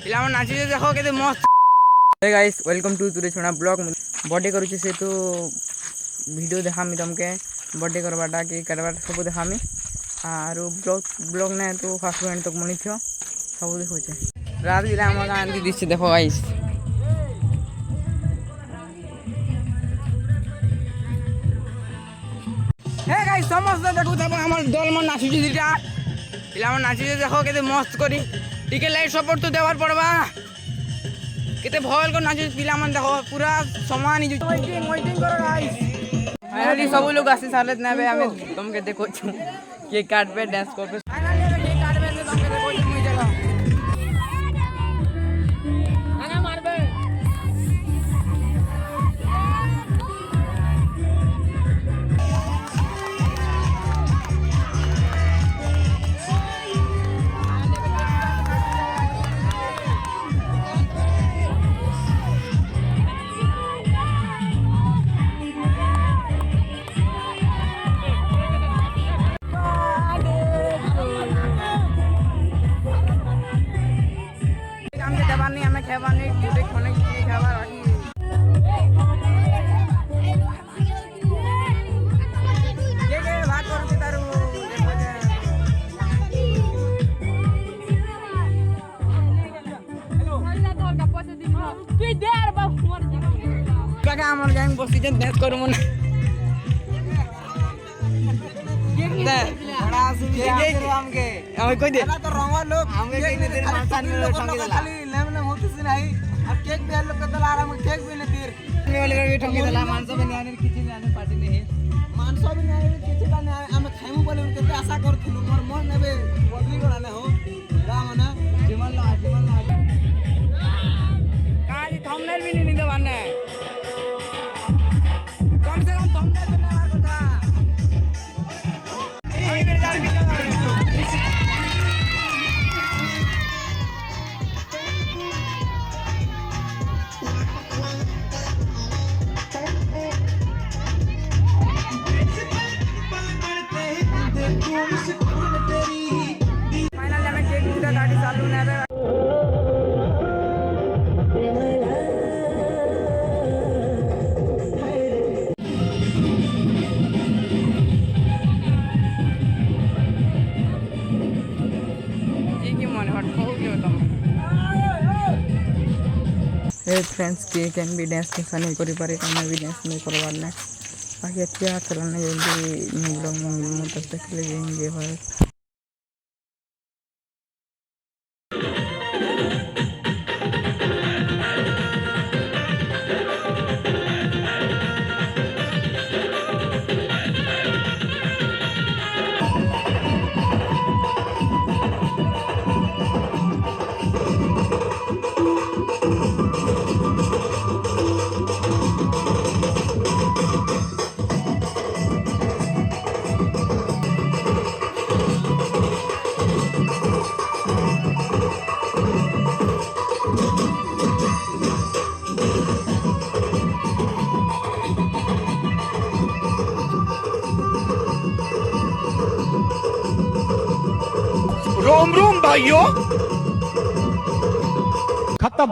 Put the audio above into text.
ପିଲାମାନେ ନାଚିଛେ ଦେଖ କେତେ ମସ୍ତ। हे गाइस वेलकम टू तुरे छोड़ा ब्लॉग बर्थडे करुचे से तो वीडियो देखामी तुमके बर्थडे करवाटा कि करवाटा सब देखामी आरो ब्लॉग ने तो फास्ट एंड तक मनी थियो सब देखोचे रात बिला हम गां दृश्य देखो गाइस। हे गाइस समस्त देखो तब हमर दल मन नाचिछे दिटा पिलावन नाचिछे देखो केते मस्त करी टिके लाइट सपोर्ट तो देवार पड़बा केते भल को नाच पिला मन देखो पूरा समान ही वेटिंग करो गाइस। फाइनली सब लोग आसी साले नेबे हमें तुमके देखो छु केक काट पे डांस कर पे फाइनली केक काट पे तुमके देखो छु मुई जगह आगे मारबे खेबानी गुटे खने खेबा राखी के भाग करते तारू देखो जे हेलो होला तोर का पछे दिन की देर बा मर जा काका हमर गैंग बसी जे डांस करू मन दे बड़ा सुविधा करू हमके हम कोई दे तो रंगा लोग हमके कहीं देर मानसान में ठंगी देला नहीं और केक भी लोग कतल आराम केक भी नहीं तीर में वाले भी ठंगी देला मानसो भी नहीं आने किछि नहीं आने पार्टी नहीं मानसो भी नहीं आने किछि का नहीं हम खाइमु बोले केते आशा करथिलु मोर मन नेबे बदली कराने हो रामना जीवन ला काली थंबनेल भी नहीं देवाने कम से कम थंबनेल तो देवार कथा अभी मेरे जान भी फाइनली हमें केक पूरा गाड़ी चालू ना है जी की मन हट हो गयो तुम ए फ्रेंड्स के कैन भी डांस के नहीं करि पारे हम भी डांस नहीं करवार ना बाकी अच्छा चलने जल्दी ब्लॉग में तब तक ले जाएंगे भाई। रोम रोम भाइयों खत्म।